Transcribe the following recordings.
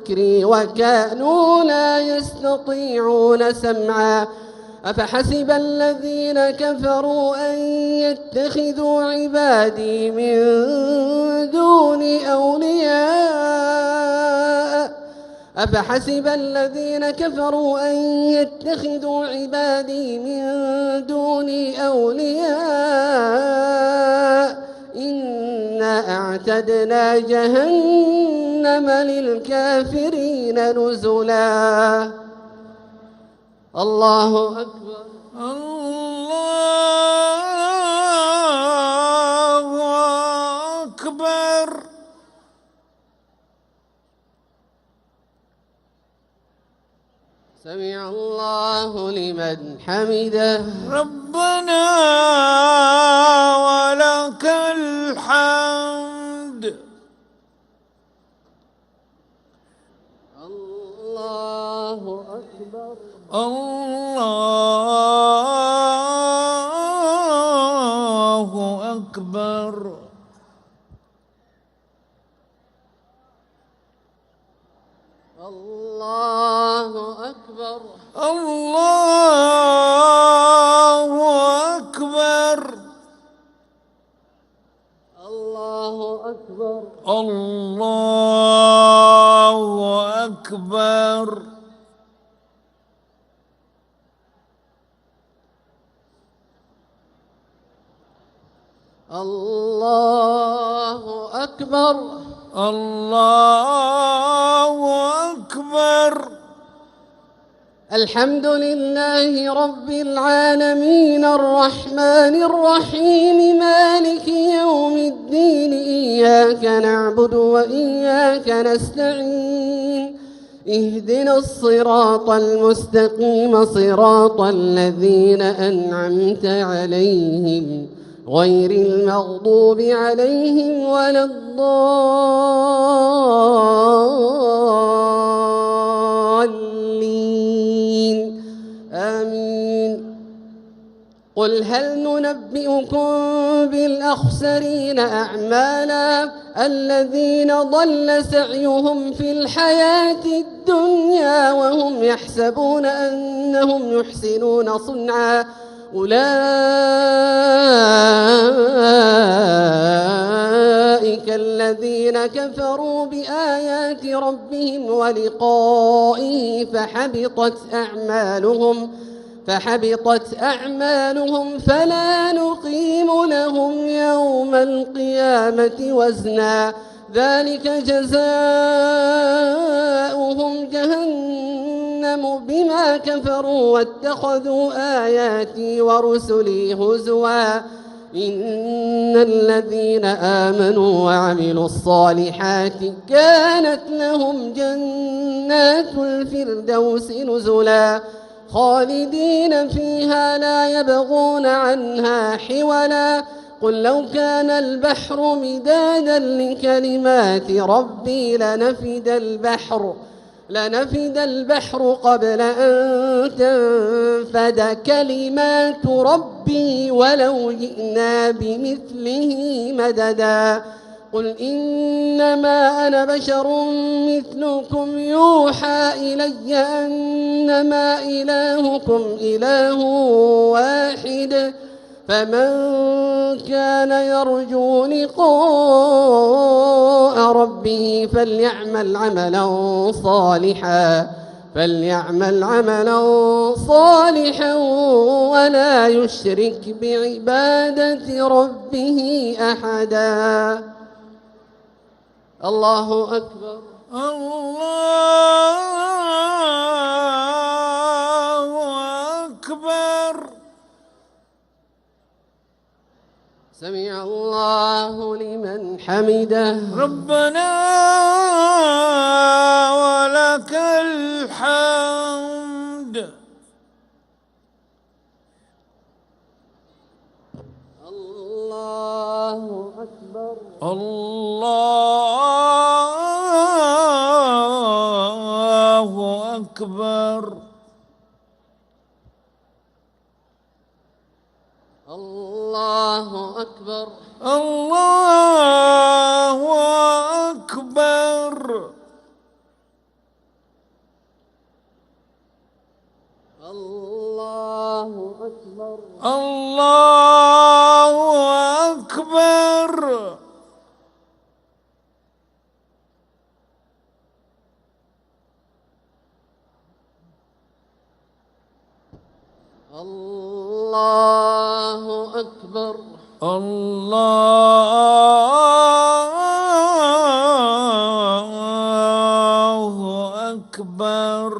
ذكري وكانوا لا يستطيعون سمعا أفحسب الذين كفروا أن يتخذوا عبادي من دوني أولياء أفحسب الذين كفروا أن يتخذوا عبادي من دوني أولياء إنا أعتدنا جهنم للكافرين نزلا. الله أكبر. الله أكبر. سمع الله لمن حمده. ربنا ولك الحمد. الله أكبر. الله أكبر. الله أكبر. الله أكبر. الله أكبر. الله أكبر. الله أكبر. الله أكبر. الحمد لله رب العالمين الرحمن الرحيم مالك يوم الدين إياك نعبد وإياك نستعين اهدنا الصراط المستقيم صراط الذين أنعمت عليهم غير المغضوب عليهم ولا الضالين آمين. قل هل ننبئكم بالأخسرين أعمالا الذين ضل سعيهم في الحياة الدنيا وهم يحسبون أنهم يحسنون صنعا أولئك الذين كفروا بآيات ربهم ولقائه فحبطت أعمالهم فلا نقيم لهم يوم القيامة وزنا ذلك جزاؤهم جهنم بما كفروا واتخذوا آياتي ورسلي هزوا إن الذين آمنوا وعملوا الصالحات كانت لهم جنات الفردوس نزلا خالدين فيها لا يبغون عنها حولا قل لو كان البحر مدادا لكلمات ربي لنفد البحر قبل أن تنفد كلمات ربي ولو جئنا بمثله مددا قل إنما أنا بشر مثلكم يوحى إلي أنما إلهكم إله واحد فمن كان يرجو لقاء ربه فليعمل عملا صالحا ولا يشرك بعبادة ربه أحدا. الله أكبر. الله أكبر. سمع الله لمن حمده. ربنا ولك الحمد. الله أكبر. الله أكبر. الله أكبر. الله أكبر. الله أكبر. الله أكبر. الله أكبر.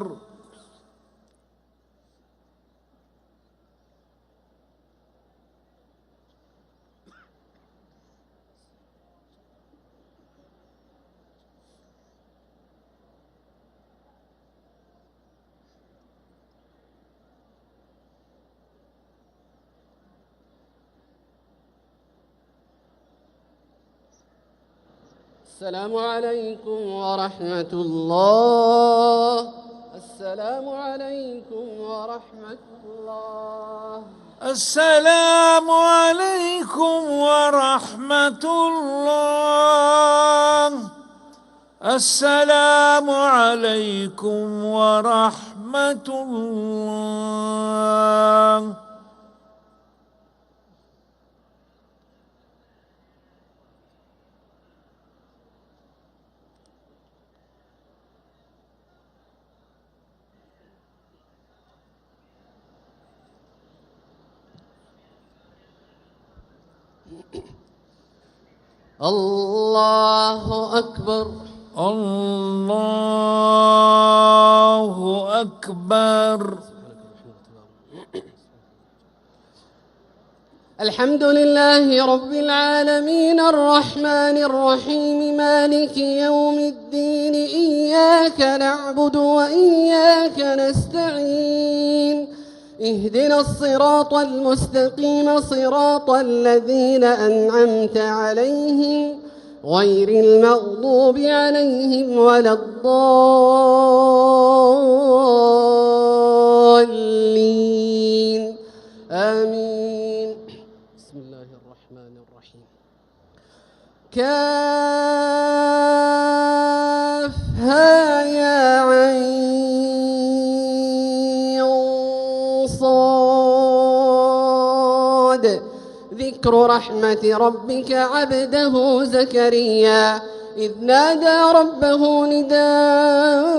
السلام عليكم ورحمة الله. السلام عليكم ورحمة الله. السلام عليكم ورحمة الله. السلام عليكم ورحمة الله. الله أكبر. الله أكبر. الحمد لله رب العالمين الرحمن الرحيم مالك يوم الدين إياك نعبد وإياك نستعين اهدنا الصراط المستقيم صراط الذين أنعمت عليهم غير المغضوب عليهم ولا الضالين آمين. بسم الله الرحمن الرحيم. كافها يا عين صاد. ذكر رحمة ربك عبده زكريا إذ نادى ربه نداء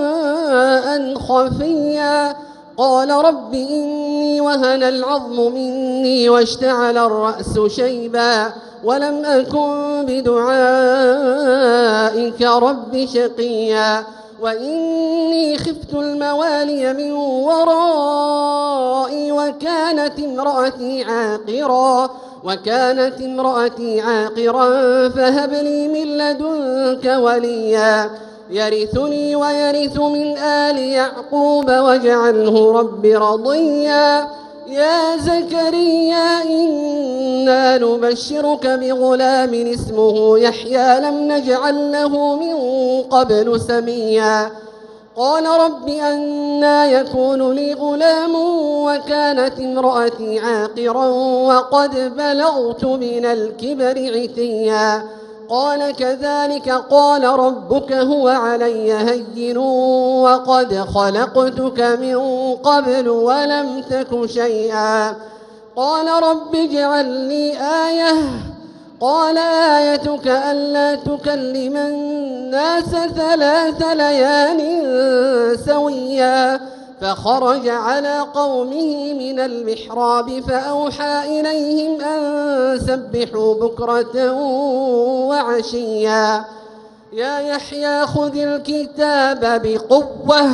خفيا قال رب إني وهن العظم مني واشتعل الرأس شيبا ولم أكن بدعائك رب شقيا وإني خفت الموالي من ورائي وكانت امرأتي عاقرا فهب لي من لدنك وليا يرثني ويرث من آل يعقوب واجعله رب رضيا. يا زكريا إنا نبشرك بغلام اسمه يحيى لم نجعل له من قبل سميا قال رب أنى يكون لي غلام وكانت امرأتي عاقرا وقد بلغت من الكبر عتيا قال كذلك قال ربك هو علي هين وقد خلقتك من قبل ولم تك شيئا قال رب اجعل لي آية قال آيتك ألا تكلم الناس 3 ليال سويا فخرج على قومه من المحراب فأوحى إليهم أن سبحوا بكرة وعشيا يا يحيى خذ الكتاب بقوة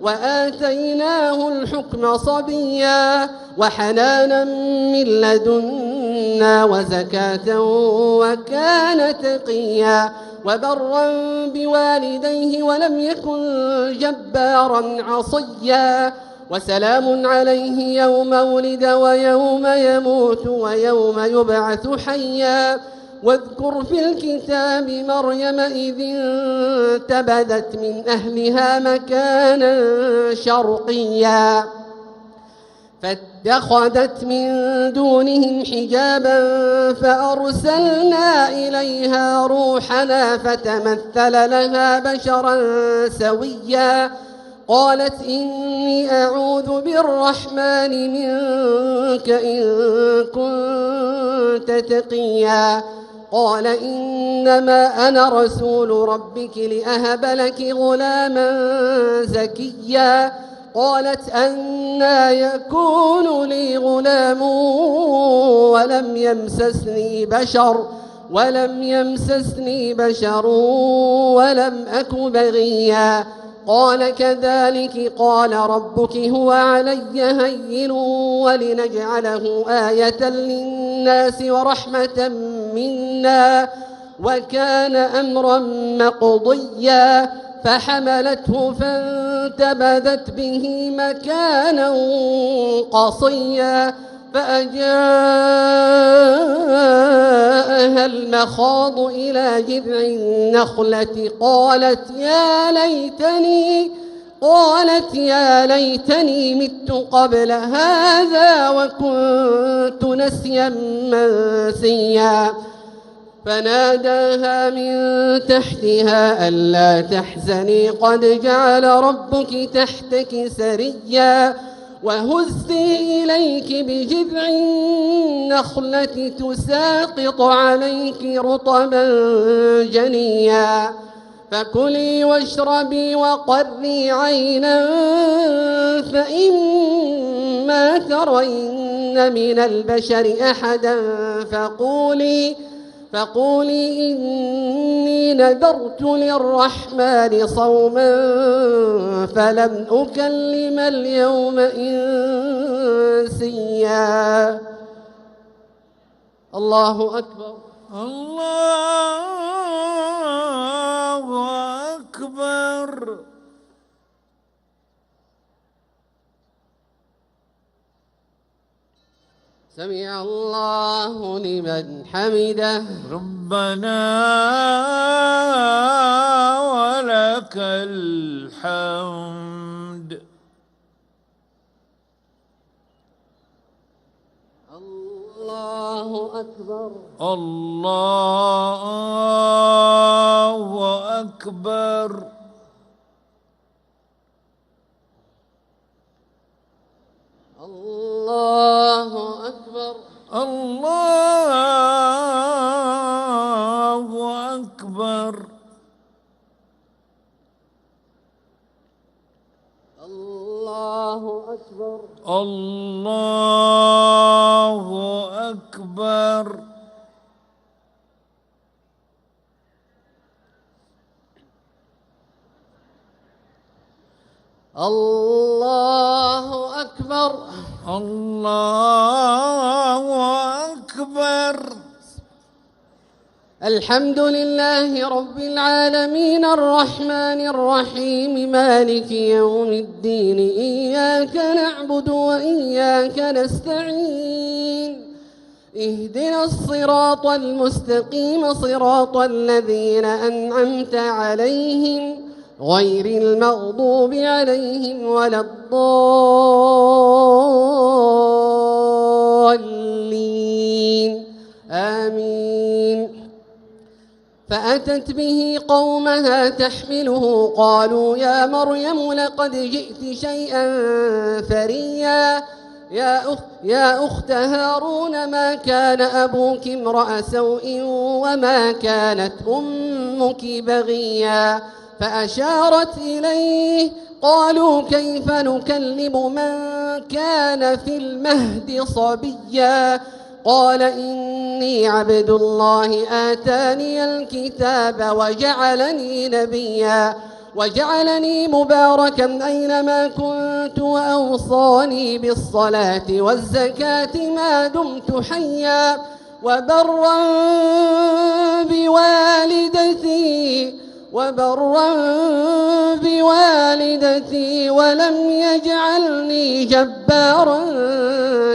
وآتيناه الحكم صبيا وحنانا من لدنا وزكاة وكان تقيا وبرا بوالديه ولم يكن جبارا عصيا وسلام عليه يوم ولد ويوم يموت ويوم يبعث حيا واذكر في الكتاب مريم إذ انتبذت من أهلها مكانا شرقيا فاتخذت من دونهم حجابا فأرسلنا إليها روحنا فتمثل لها بشرا سويا قالت إني أعوذ بالرحمن منك إن كنت تقيا قال إنما أنا رسول ربك لأهب لك غلاما زكيا قالت أنى يكون لي غلام ولم يمسسني بشر ولم أك بغيا قال كذلك قال ربك هو علي هين ولنجعله آية للناس ورحمة منا وكان أمرا مقضيا فحملته فانتبذت به مكانا قصيا فأجاءها المخاض إلى جذع النخلة قالت يا ليتني مت قبل هذا وكنت نسيا منسيا فناداها من تحتها ألا تحزني قد جعل ربك تحتك سريا وهزي إليك بجذع النخلة تساقط عليك رطبا جنيا فكلي واشربي وقري عينا فإما ترين من البشر أحدا فقولي إني نذرت للرحمن صوما فلن أكلم اليوم إنسيا. الله أكبر. الله أكبر. سمع الله لمن حمده. ربنا ولك الحمد. الله أكبر. الله أكبر. الله أكبر. الله أكبر. الله أكبر. الله أكبر. الله أكبر. الله أكبر. الحمد لله رب العالمين الرحمن الرحيم مالك يوم الدين إياك نعبد وإياك نستعين اهدنا الصراط المستقيم صراط الذين أنعمت عليهم غير المغضوب عليهم ولا الضالين آمين. فأتت به قومها تحمله قالوا يا مريم لقد جئت شيئا فريا يا أخت هارون ما كان أبوك امرأ سوء وما كانت أمك بغيا فأشارت إليه قالوا كيف نكلم من كان في المهد صبيا قال إني عبد الله آتاني الكتاب وجعلني نبيا وجعلني مباركا أينما كنت وأوصاني بالصلاة والزكاة ما دمت حيا وبرا بوالدتي ولم يجعلني جبارا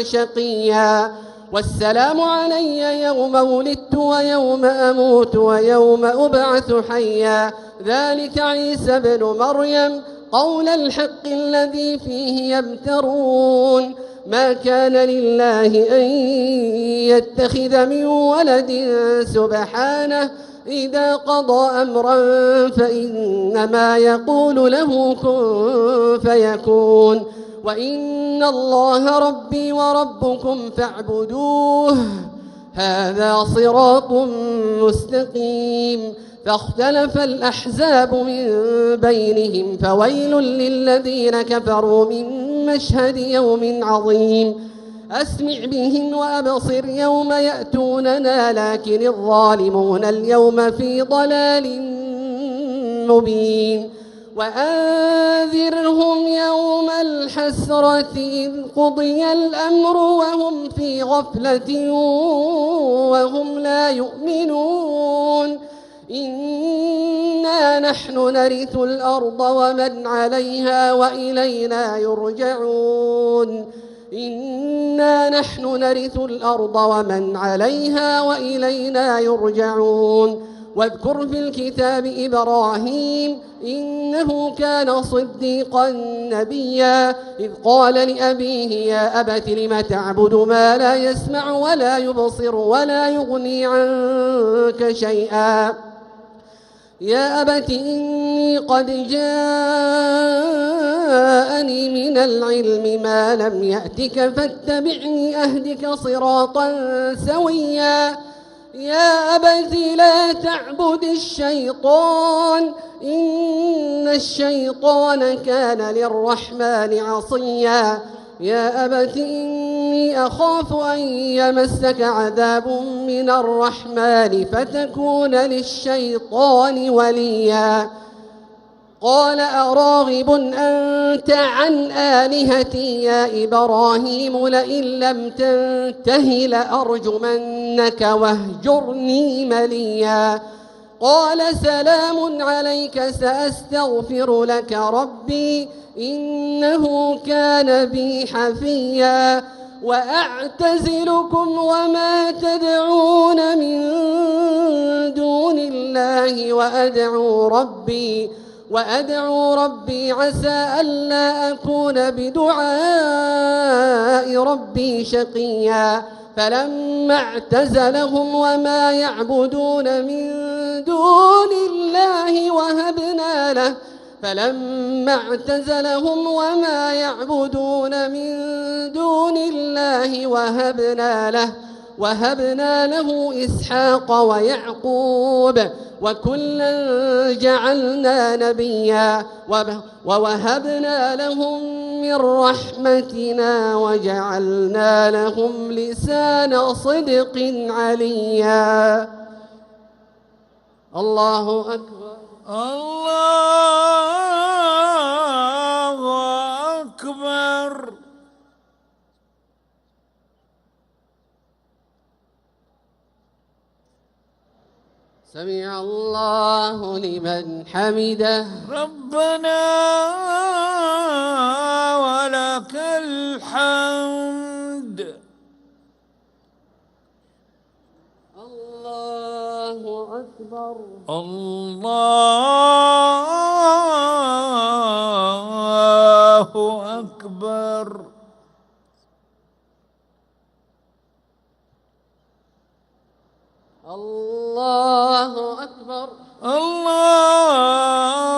شقيا والسلام علي يوم ولدت ويوم أموت ويوم أبعث حيا ذلك عيسى بن مريم قول الحق الذي فيه يمترون ما كان لله أن يتخذ من ولد سبحانه إذا قضى أمرا فإنما يقول له كن فيكون وإن الله ربي وربكم فاعبدوه هذا صراط مستقيم فاختلف الأحزاب من بينهم فويل للذين كفروا من مشهد يوم عظيم أسمع بهم وأبصر يوم يأتوننا لكن الظالمون اليوم في ضلال مبين وأنذرهم يوم الحسرة إذ قضي الأمر وهم في غفلة وهم لا يؤمنون إنا نحن نرث الأرض ومن عليها وإلينا يرجعون إنا نحن نرث الأرض ومن عليها وإلينا يرجعون واذكر في الكتاب إبراهيم إنه كان صديقا نبيا إذ قال لأبيه يا أبت لم تعبد ما لا يسمع ولا يبصر ولا يغني عنك شيئا يا أبت إني قد جاءني من العلم ما لم يأتك فاتبعني أهدك صراطا سويا يا أبت لا تعبد الشيطان إن الشيطان كان للرحمن عصيا يا أبت إني أخاف أن يمسك عذاب من الرحمن فتكون للشيطان وليا قال أراغب أنت عن آلهتي يا إبراهيم لئن لم تنته لأرجمنك واهجرني مليا قال سلام عليك سأستغفر لك ربي إنه كان بي حفيا وأعتزلكم وما تدعون من دون الله وأدعو ربي عسى ألا أكون بدعاء ربي شقيا فلما اعتزلهم وما يعبدون من دون الله وهبنا له إسحاق ويعقوب وكلا جعلنا نبيا ووهبنا لهم من رحمتنا وجعلنا لهم لسان صدق عليا الله أكبر الله أكبر سمع الله لمن حمده ربنا ولك الحمد الله أكبر الله أكبر الله أكبر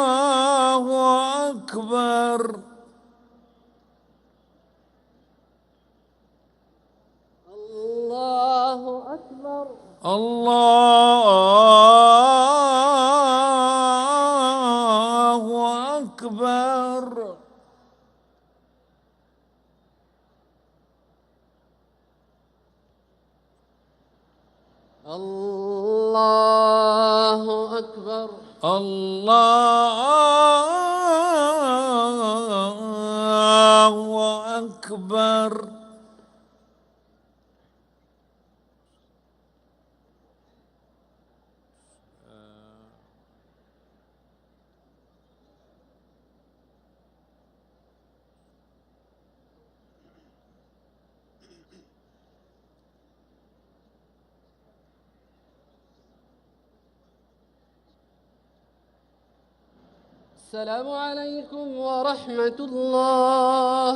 الله أكبر الله أكبر الله أكبر الله أكبر الله أكبر السلام عليكم ورحمة الله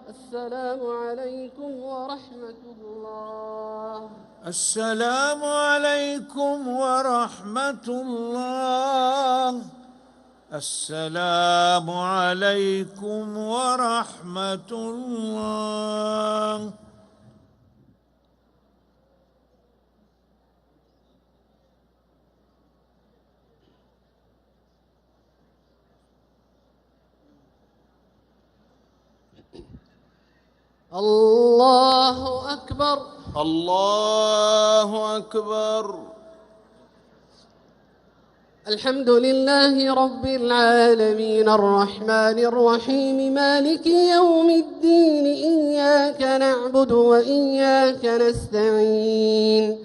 السلام عليكم ورحمة الله السلام عليكم ورحمة الله. السلام عليكم ورحمة الله. الله أكبر. الله أكبر. الحمد لله رب العالمين الرحمن الرحيم مالك يوم الدين إياك نعبد وإياك نستعين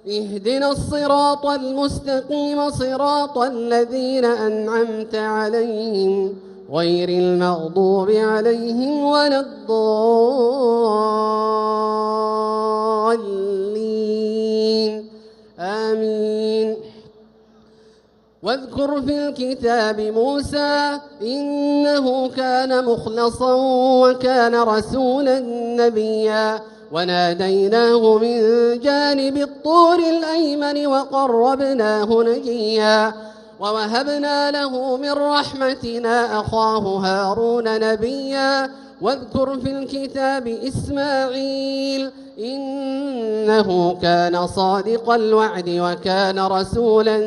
اهدنا الصراط المستقيم صراط الذين أنعمت عليهم غير المغضوب عليهم ولا الضالين آمين. واذكر في الكتاب موسى إنه كان مخلصا وكان رسولا نبيا وناديناه من جانب الطور الأيمن وقربناه نجيا ووهبنا له من رحمتنا أخاه هارون نبيا. واذكر في الكتاب إسماعيل إنه كان صادق الوعد وكان رسولا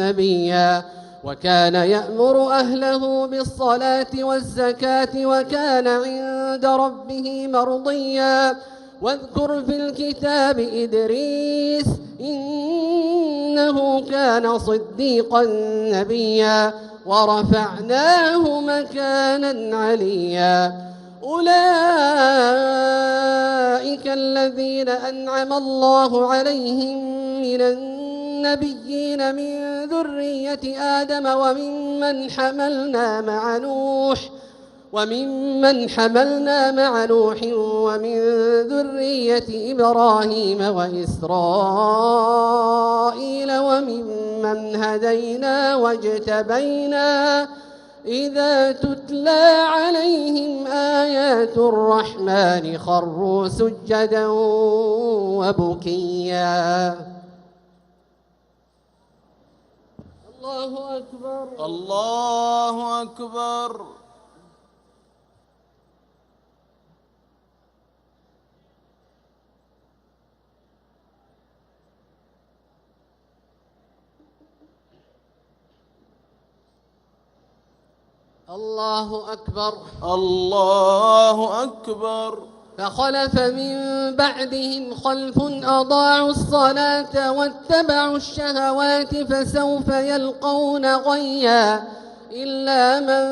نبيا وكان يأمر أهله بالصلاة والزكاة وكان عند ربه مرضيا. واذكر في الكتاب إدريس إنه كان صديقا نبيا ورفعناه مكانا عليا. أولئك الذين أنعم الله عليهم من النبيين من ذرية آدم وممن حملنا مع نوح ومن ذرية إبراهيم وإسرائيل وممن هدينا واجتبينا إذا تتلى عليهم آيات الرحمن خروا سجدا وبكيا. الله أكبر. الله أكبر. الله أكبر. الله أكبر. فخلف من بعدهم خلف أضاعوا الصلاة واتبعوا الشهوات فسوف يلقون غيا إلا من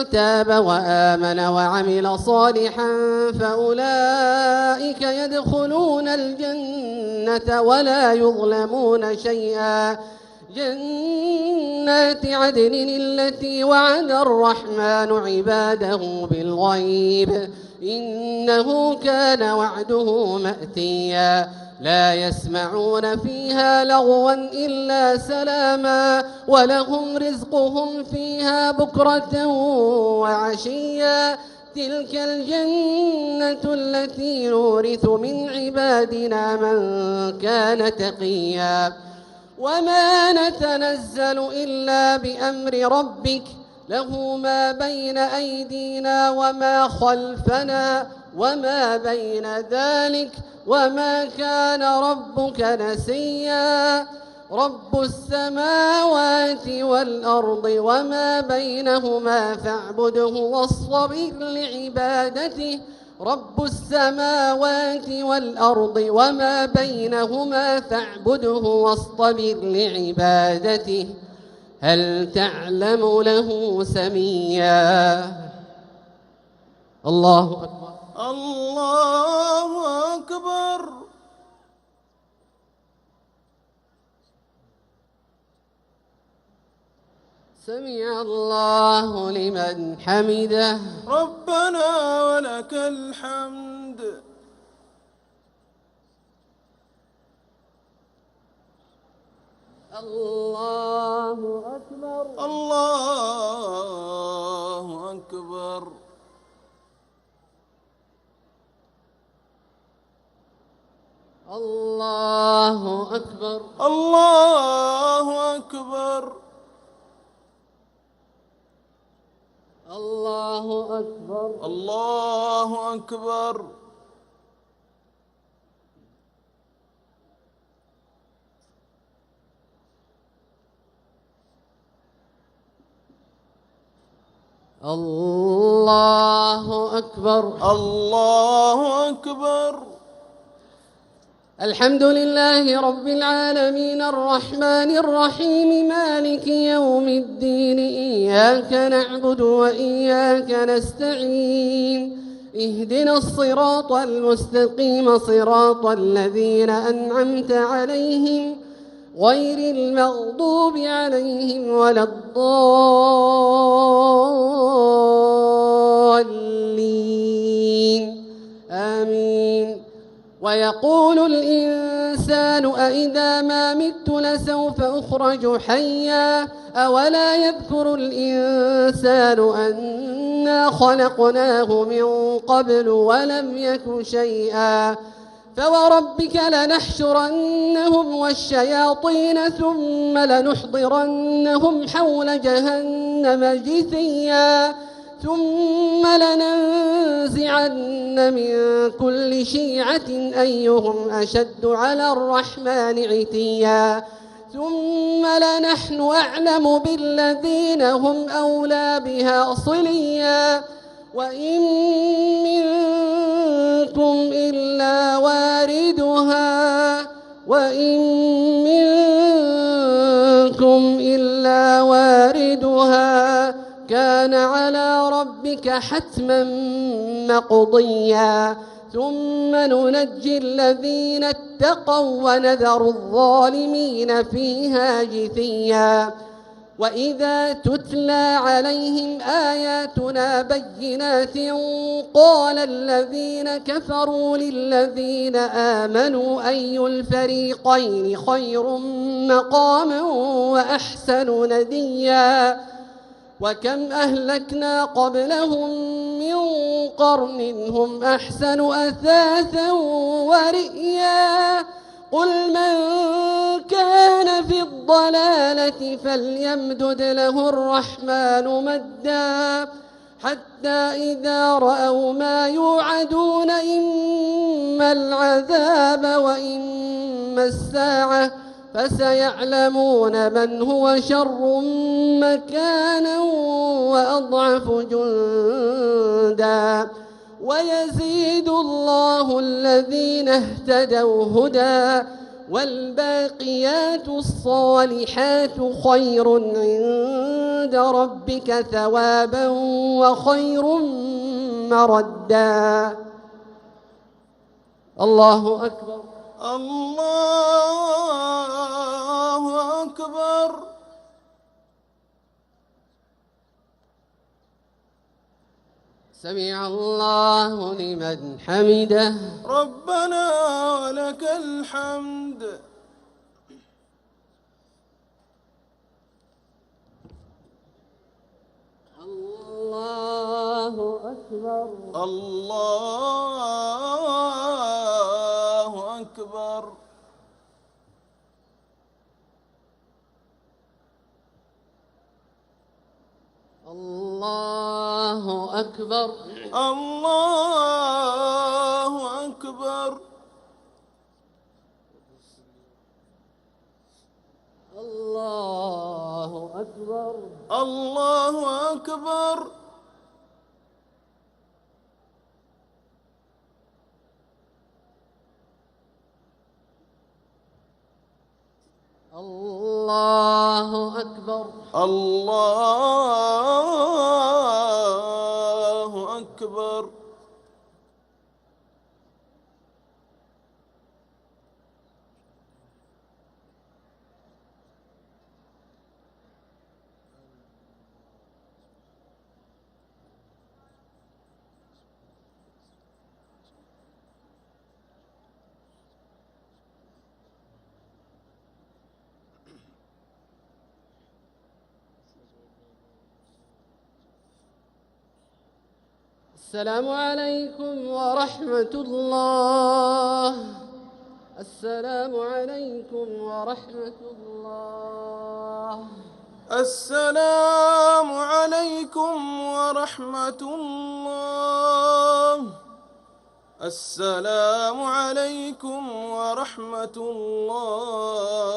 تاب وآمن وعمل صالحا فأولئك يدخلون الجنة ولا يظلمون شيئا. جنات عدن التي وعد الرحمن عباده بالغيب إنه كان وعده مأتيا. لا يسمعون فيها لغوا إلا سلاما ولهم رزقهم فيها بكرة وعشيا. تلك الجنة التي نورث من عبادنا من كان تقيا. وما نتنزل إلا بأمر ربك له ما بين أيدينا وما خلفنا وما بين ذلك وما كان ربك نسيا. رب السماوات والأرض وما بينهما فاعبده واصطبر لعبادته. رب السماوات والأرض وما بينهما فاعبده واصطبر لعبادته هل تعلم له سميا. الله أكبر. الله أكبر. سمع الله لمن حمده. ربنا ولك الحمد. الله أكبر. الله أكبر. الله أكبر. الله أكبر. الله أكبر. الله أكبر. الله أكبر. الله أكبر. الحمد لله رب العالمين الرحمن الرحيم مالك يوم الدين إياك نعبد وإياك نستعين اهدنا الصراط المستقيم صراط الذين أنعمت عليهم غير المغضوب عليهم ولا الضالين آمين. ويقول الإنسان أإذا ما مت لسوف أخرج حيا أولا يذكر الإنسان أنا خلقناه من قبل ولم يك شيئا فوربك لنحشرنهم والشياطين ثم لنحضرنهم حول جهنم جثيا ثم لننزعن من كل شيعة أيهم أشد على الرحمن عتيا ثم لنحن أعلم بالذين هم أولى بها صليا وإن منكم إلا واردها كان على ربك حتما مقضيا ثم ننجي الذين اتقوا ونذر الظالمين فيها جثيا وإذا تتلى عليهم آياتنا بينات قال الذين كفروا للذين آمنوا أي الفريقين خير مقاما وأحسن نديا وكم أهلكنا قبلهم من قرن هم أحسن أثاثا ورئيا قل من كان في الضلالة فليمدد له الرحمن مدا حتى إذا رأوا ما يوعدون إما العذاب وإما الساعة فسيعلمون من هو شر مكانا وأضعف جندا ويزيد الله الذين اهتدوا هدى والباقيات الصالحات خير عند ربك ثوابا وخير مردا. الله أكبر. الله أكبر. سمع الله لمن حمده. ربنا ولك الحمد. الله أكبر. الله أكبر. الله أكبر. الله أكبر. الله أكبر. الله أكبر. الله أكبر. الله أكبر. السلام عليكم ورحمة الله. السلام عليكم ورحمة الله. السلام عليكم ورحمة الله. السلام عليكم ورحمة الله.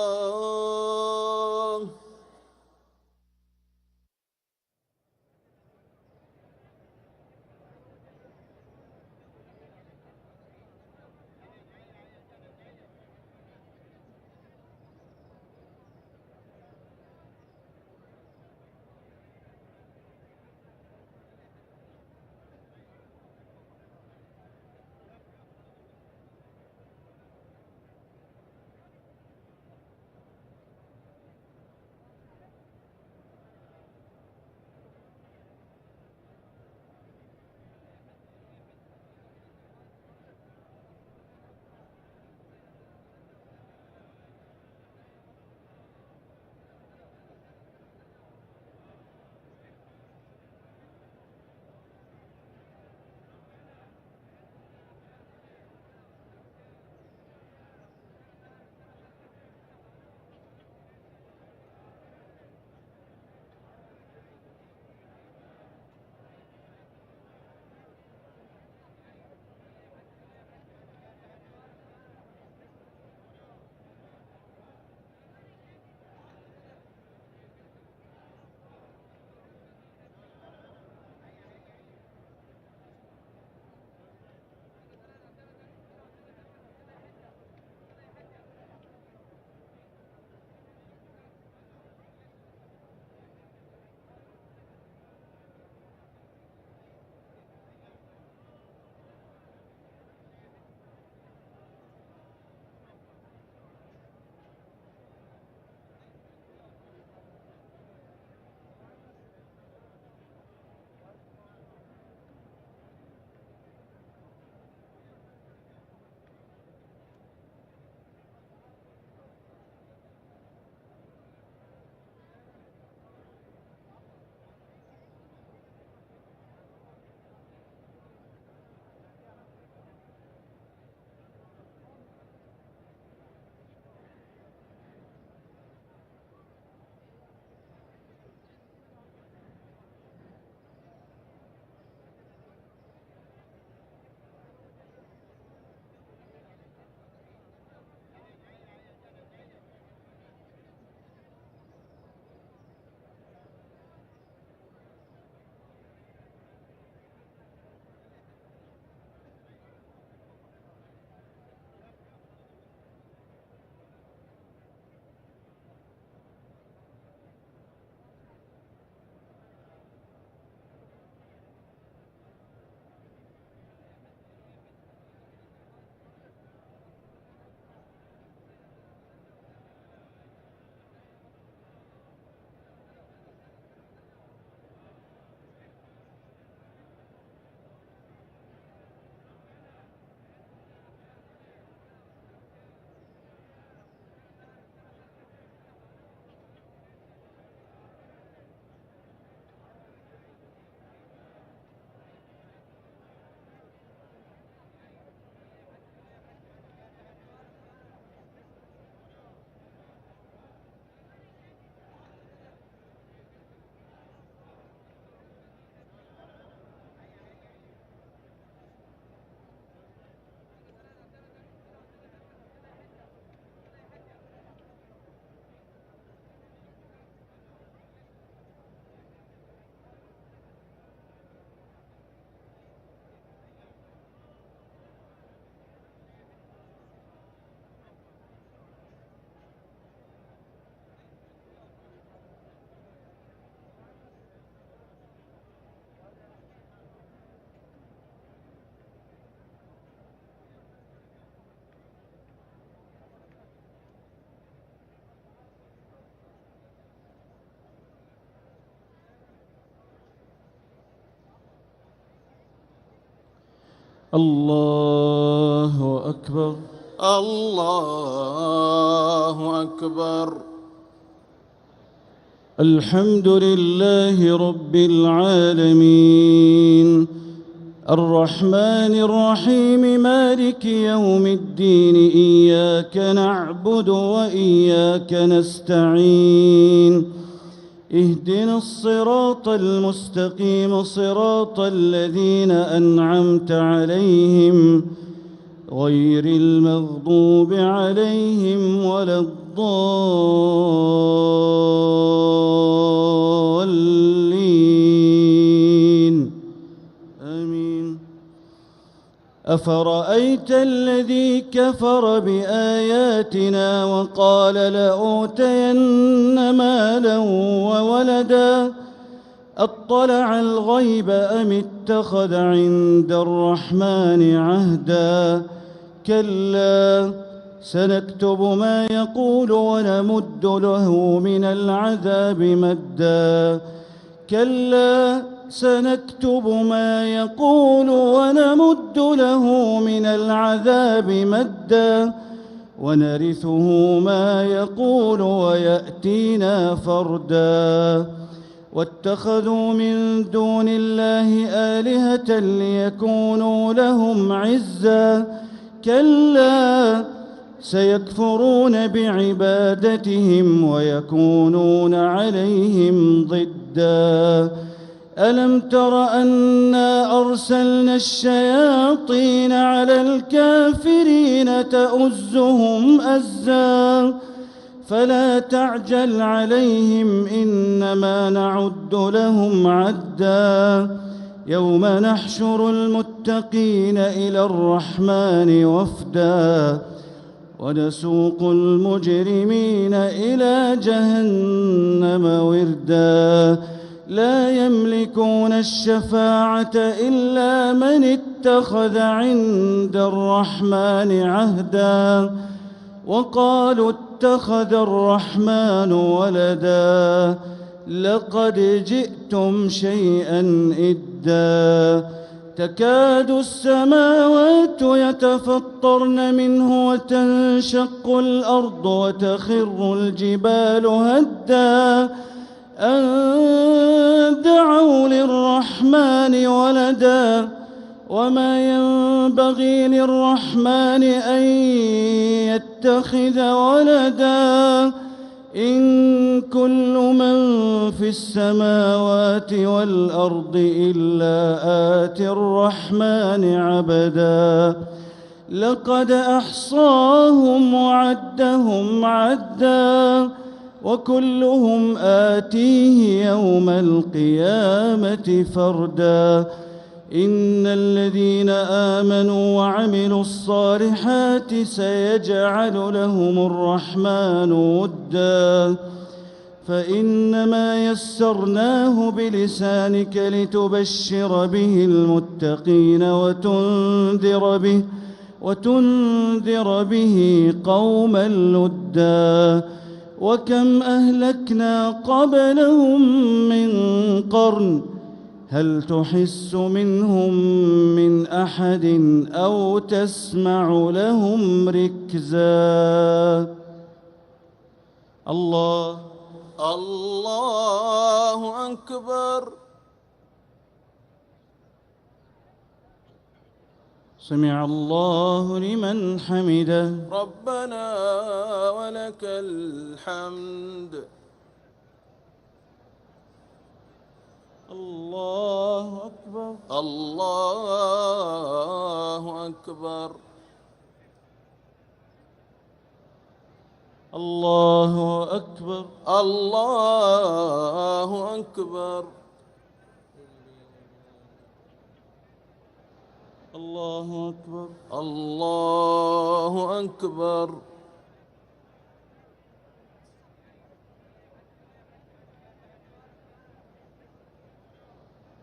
الله أكبر. الله أكبر. الحمد لله رب العالمين، الرحمن الرحيم مالك يوم الدين إياك نعبد وإياك نستعين اهدنا الصراط المستقيم صراط الذين أنعمت عليهم غير المغضوب عليهم ولا الضالين آمين. أفرأيت الذي كفر بآياتنا وقال لأوتين مالا وولدا أطلع الغيب أم اتخذ عند الرحمن عهدا كلا سنكتب ما يقول ونمد له من العذاب مدا كلا سنكتب ما يقول ونمد له من العذاب مدا ونرثه ما يقول ويأتينا فردا واتخذوا من دون الله آلهة ليكونوا لهم عزا كلا سيكفرون بعبادتهم ويكونون عليهم ضدا ألم تر أنا أرسلنا الشياطين على الكافرين تؤزهم أزا فلا تعجل عليهم إنما نعد لهم عدا يوم نحشر المتقين إلى الرحمن وفدا ونسوق المجرمين إلى جهنم وردا لا يملكون الشفاعة إلا من اتخذ عند الرحمن عهدا وقالوا اتخذ الرحمن ولدا لقد جئتم شيئا إدا تكاد السماوات يتفطرن منه وتنشق الأرض وتخر الجبال هدا أن دعوا للرحمن ولدا وما ينبغي للرحمن أن يتخذ ولدا إن كل من في السماوات والأرض إلا آتي الرحمن عبدا لقد أحصاهم وعدهم عدا وكلهم آتيه يوم القيامة فردا إن الذين آمنوا وعملوا الصالحات سيجعل لهم الرحمن ودا فإنما يسرناه بلسانك لتبشر به المتقين وتنذر به قوما لدا وكم أهلكنا قبلهم من قرن هل تحس منهم من أحد أو تسمع لهم ركزا الله أكبر. سمع الله لمن حمده ربنا ولك الحمد. الله أكبر. الله أكبر. الله أكبر. الله أكبر. الله أكبر. الله أكبر.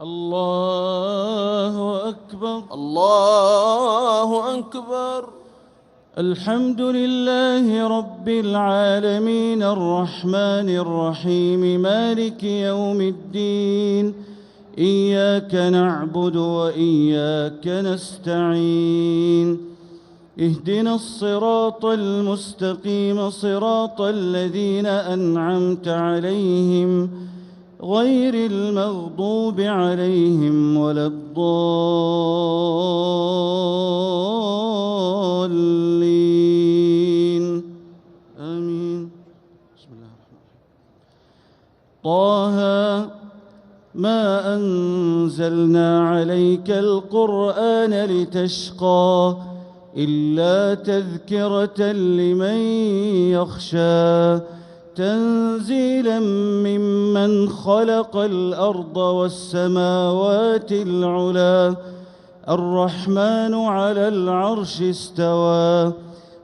الله أكبر. الله أكبر. الحمد لله رب العالمين الرحمن الرحيم مالك يوم الدين إياك نعبد وإياك نستعين اهدنا الصراط المستقيم صراط الذين أنعمت عليهم غير المغضوب عليهم ولا الضالين آمين. بسم الله الرحمن الرحيم. طه ما أنزلنا عليك القرآن لتشقى إلا تذكرة لمن يخشى تنزيلا ممن خلق الأرض والسماوات العلى الرحمن على العرش استوى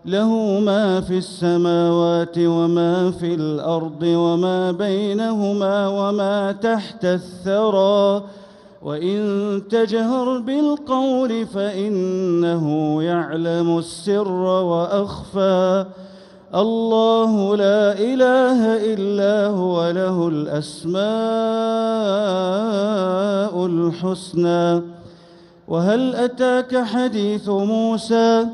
له ما في السماوات وما في الأرض وما بينهما وما تحت الثرى وإن تجهر بالقول فإنه يعلم السر وأخفى الله لا إله إلا هو له الأسماء الحسنى. وهل أتاك حديث موسى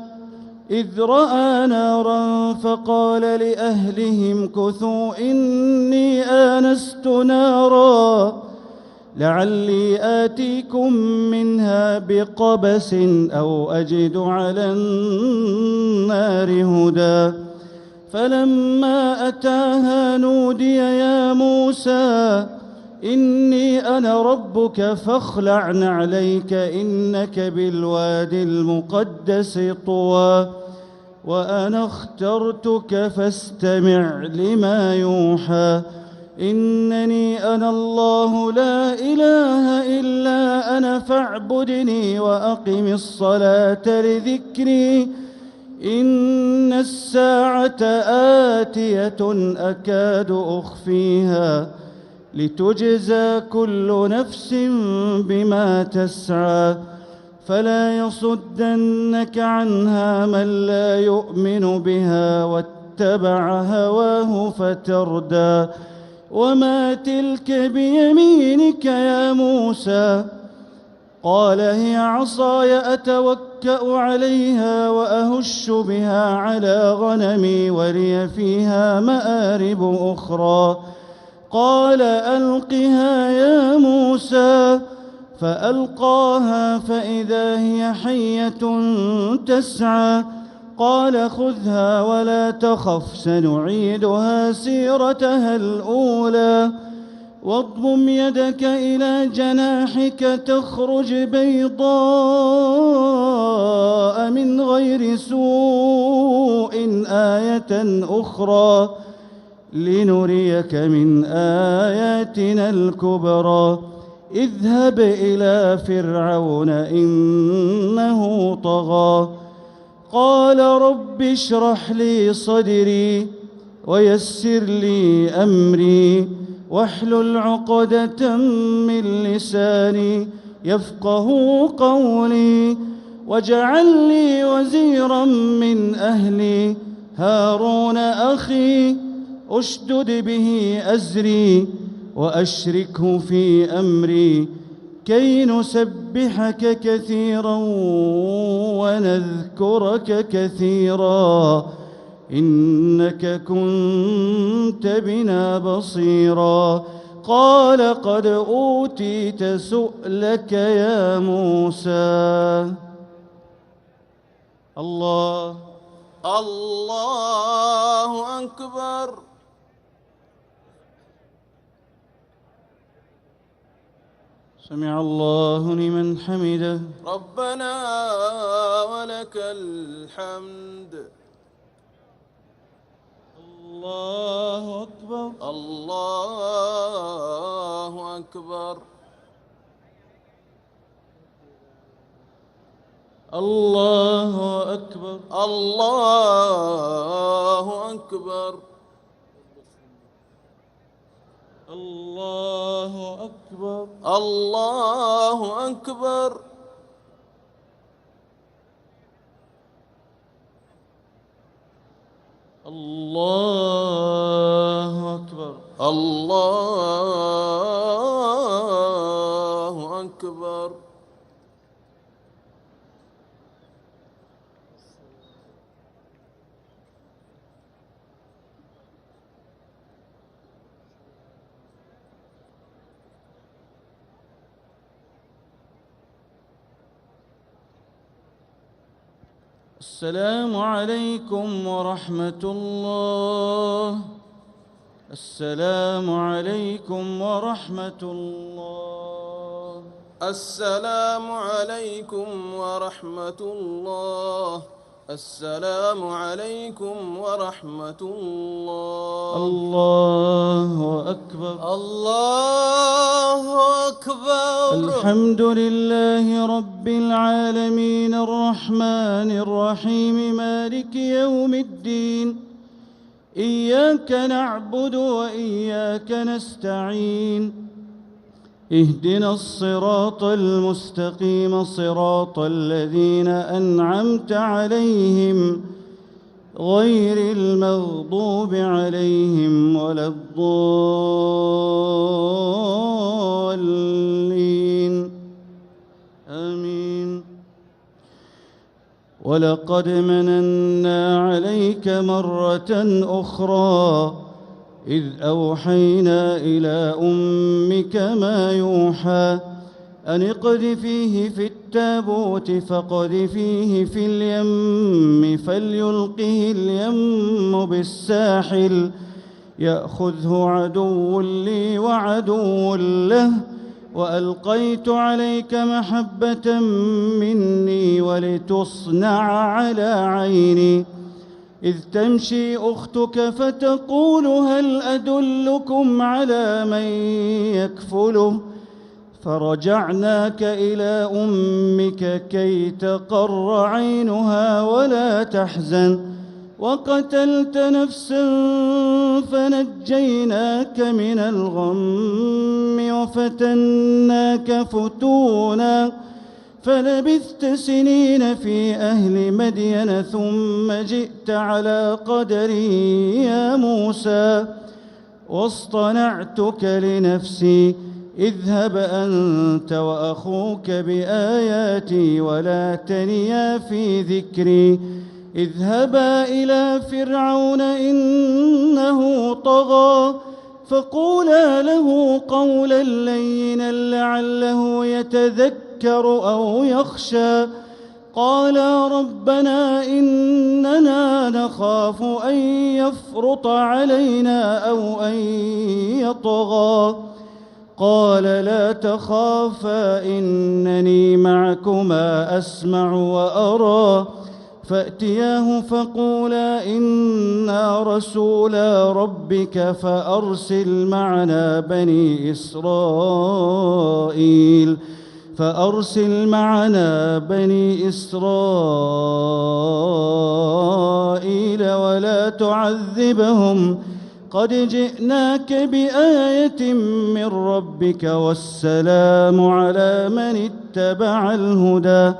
إذ رأى نارا فقال لأهلهم كثوا إني آنست نارا لعلي آتيكم منها بقبس أو أجد على النار هدى فلما أتاها نودي يا موسى إني أنا ربك فاخلع نعليك إنك بالوادي المقدس طوى وأنا اخترتك فاستمع لما يوحى إنني أنا الله لا إله إلا أنا فاعبدني وأقم الصلاة لذكري إن الساعة آتية أكاد أخفيها لتجزى كل نفس بما تسعى فلا يصدنك عنها من لا يؤمن بها واتبع هواه فتردى وما تلك بيمينك يا موسى قال هي عصاي أتوكأ عليها وأهش بها على غنمي ولي فيها مآرب أخرى قال ألقها يا موسى فألقاها فإذا هي حية تسعى قال خذها ولا تخف سنعيدها سيرتها الأولى واضمم يدك إلى جناحك تخرج بيضاء من غير سوء آية أخرى لنريك من آياتنا الكبرى اذهب إلى فرعون إنه طغى قال رب اشرح لي صدري ويسر لي أمري واحلل عقدة من لساني يفقه قولي واجعل لي وزيرا من أهلي هارون أخي أشدد به أزري وأشركه في أمري كي نسبحك كثيرا ونذكرك كثيرا إنك كنت بنا بصيرا قال قد أوتيت سؤلك يا موسى الله أكبر. سمع الله لمن حمده ربنا ولك الحمد. الله أكبر الله أكبر. الله أكبر الله أكبر. الله أكبر الله أكبر. الله أكبر الله أكبر. السلام عليكم ورحمة الله. السلام عليكم ورحمة الله. السلام عليكم ورحمة الله. السلام عليكم ورحمة الله. الله أكبر. الله أكبر. الحمد لله رب العالمين الرحمن الرحيم مالك يوم الدين. إياك نعبد وإياك نستعين. اهدنا الصراط المستقيم صراط الذين أنعمت عليهم غير المغضوب عليهم ولا الضالين آمين. ولقد مننا عليك مرة أخرى إذ أوحينا إلى أمك ما يوحى أن اقذفيه في التابوت فاقذفيه في اليم فليلقه اليم بالساحل يأخذه عدو لي وعدو له وألقيت عليك محبة مني ولتصنع على عيني إذ تمشي أختك فتقول هل أدلكم على من يكفله فرجعناك إلى أمك كي تقر عينها ولا تحزن وقتلت نفسا فنجيناك من الغم وفتناك فتونا فلبثت سنين في أهل مدين ثم جئت على قدري يا موسى واصطنعتك لنفسي اذهب أنت وأخوك بآياتي ولا تنيا في ذكري اذهبا إلى فرعون إنه طغى فقولا له قولا لينا لعله يتذكر أو يخشى قالا ربنا إننا نخاف أن يفرط علينا أو أن يطغى قال لا تخافا إنني معكما أسمع وأرى فأتياه فقولا إنا رسولا ربك فأرسل معنا بني إسرائيل ولا تعذبهم قد جئناك بآية من ربك والسلام على من اتبع الهدى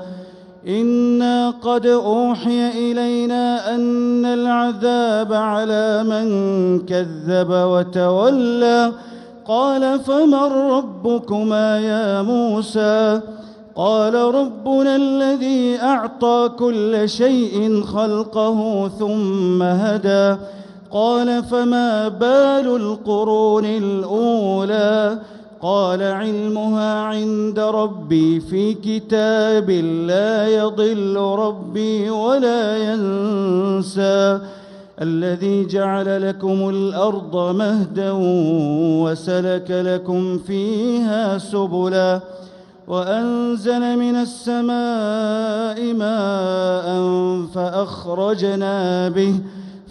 إنا قد أوحي إلينا أن العذاب على من كذب وتولى قال فمن ربكما يا موسى قال ربنا الذي أعطى كل شيء خلقه ثم هدى قال فما بال القرون الأولى قال علمها عند ربي في كتاب لا يضل ربي ولا ينسى الذي جعل لكم الأرض مهدا وسلك لكم فيها سبلا وأنزل من السماء ماء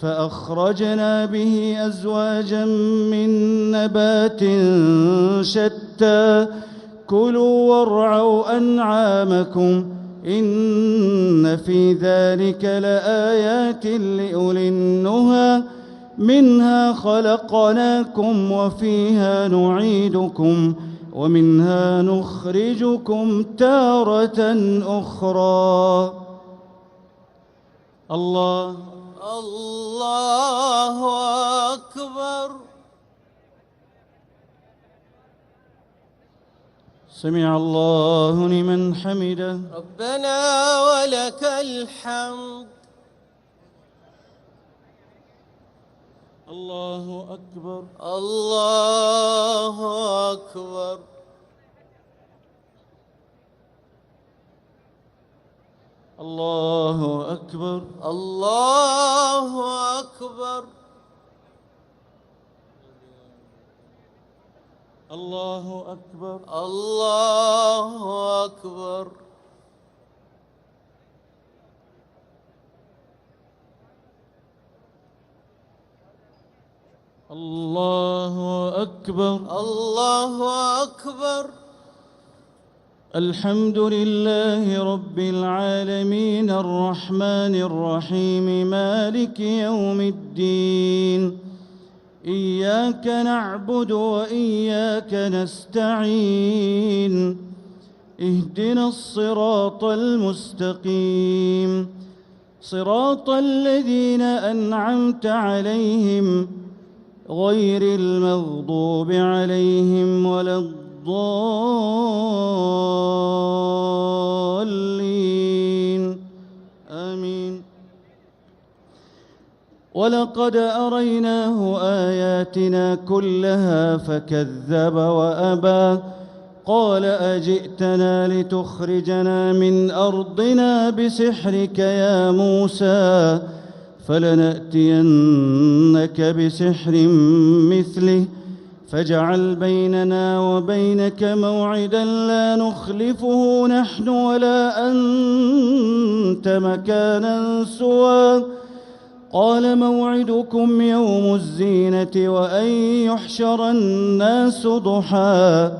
فأخرجنا به أزواجا من نبات شتى كلوا وارعوا أنعامكم إن في ذلك لآيات لأولي النهى منها خلقناكم وفيها نعيدكم ومنها نخرجكم تارة أخرى. الله أكبر. سمع الله لمن حمده. ربنا ولك الحمد. الله أكبر. الله أكبر. الله أكبر. الله أكبر. الله أكبر. الله أكبر. الله أكبر. الله أكبر. الحمد لله رب العالمين الرحمن الرحيم مالك يوم الدين. إياك نعبد وإياك نستعين. اهدنا الصراط المستقيم صراط الذين أنعمت عليهم غير المغضوب عليهم ولا الضالين آمين. ولقد أريناه آياتنا كلها فكذب وأبى قال أجئتنا لتخرجنا من أرضنا بسحرك يا موسى فلنأتينك بسحر مثله فاجعل بيننا وبينك موعدا لا نخلفه نحن ولا أنت مكانا سوى قال موعدكم يوم الزينة وأن يحشر الناس ضحى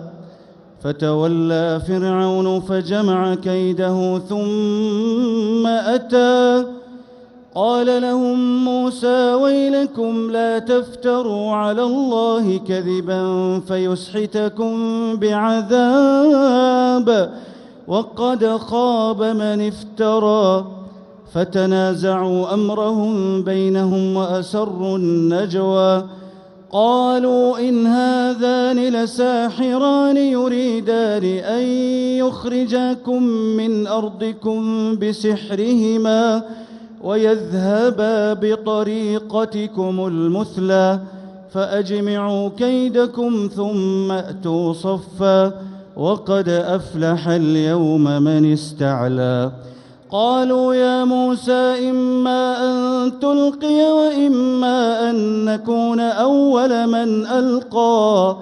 فتولى فرعون فجمع كيده ثم أتى قال لهم موسى ويلكم لا تفتروا على الله كذبا فيسحتكم بعذاب وقد خاب من افترى فتنازعوا أمرهم بينهم وأسروا النجوى قالوا إن هذان لساحران يريدان أن يخرجاكم من أرضكم بسحرهما ويذهبا بطريقتكم المثلى فأجمعوا كيدكم ثم أتوا صفا وقد أفلح اليوم من استعلى قالوا يا موسى إما أن تلقي وإما أن نكون أول من ألقى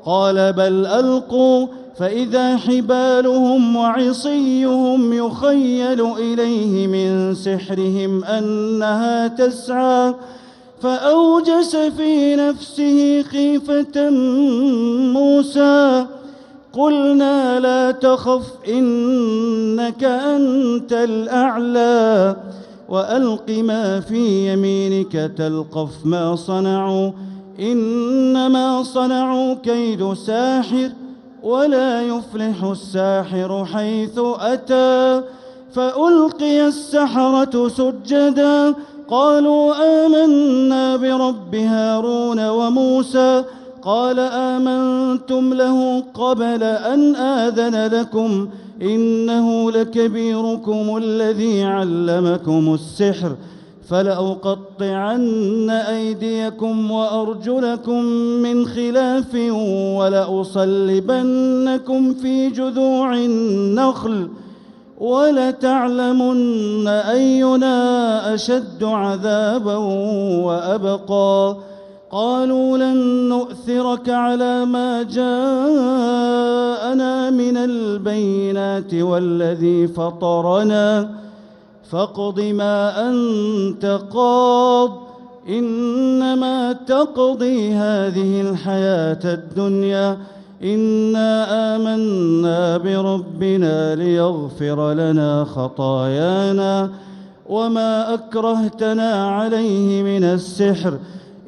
قال بل ألقوا فإذا حبالهم وعصيهم يخيل إليه من سحرهم أنها تسعى فأوجس في نفسه خيفة موسى قلنا لا تخف إنك أنت الأعلى وألق ما في يمينك تلقف ما صنعوا إنما صنعوا كيد ساحر ولا يفلح الساحر حيث أتى فألقي السحرة سجدا قالوا آمنا برب هارون وموسى قال آمنتم له قبل أن آذن لكم إنه لكبيركم الذي علمكم السحر فلأقطعن أيديكم وأرجلكم من خلاف ولأصلبنكم في جذوع النخل ولتعلمن أينا أشد عذابا وأبقى قالوا لن نؤثرك على ما جاءنا من البينات والذي فطرنا فاقض ما أنت قاض إنما تقضي هذه الحياة الدنيا إنا آمنا بربنا ليغفر لنا خطايانا وما أكرهتنا عليه من السحر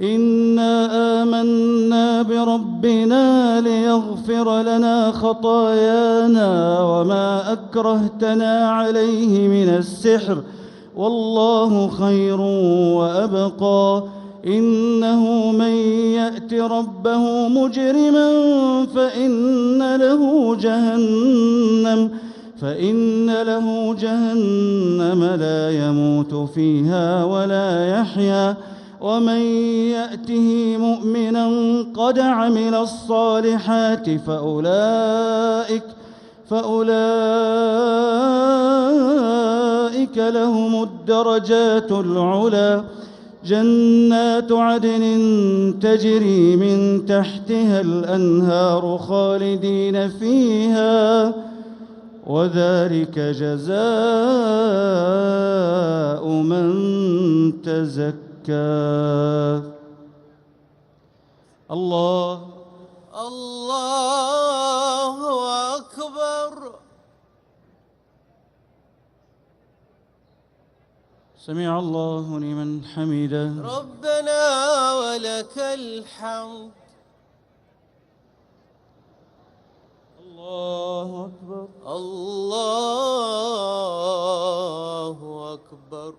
إنا آمنا بربنا ليغفر لنا خطايانا وما أكرهتنا عليه من السحر والله خير وأبقى إنه من يأت ربه مجرما فإن له جهنم لا يموت فيها ولا يحيا ومن يأته مؤمنا قد عمل الصالحات فأولئك لهم الدرجات العلى جنات عدن تجري من تحتها الأنهار خالدين فيها وذلك جزاء من تزكى. الله أكبر. سمع الله لمن حمده. ربنا ولك الحمد. الله أكبر. الله أكبر.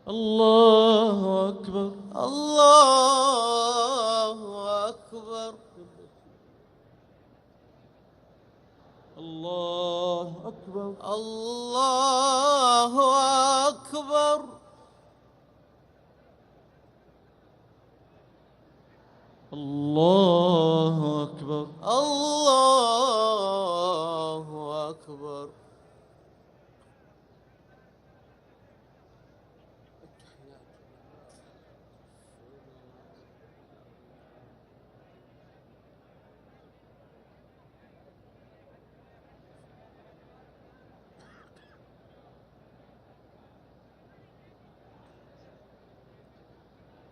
الله أكبر. الله أكبر. الله أكبر. الله أكبر. الله أكبر. الله أكبر.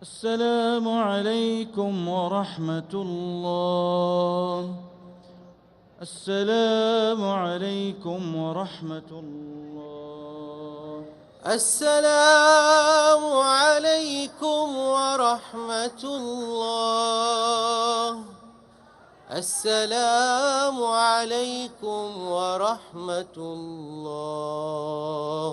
السلام عليكم ورحمة الله. السلام عليكم ورحمة الله. السلام عليكم ورحمة الله. السلام عليكم ورحمة الله.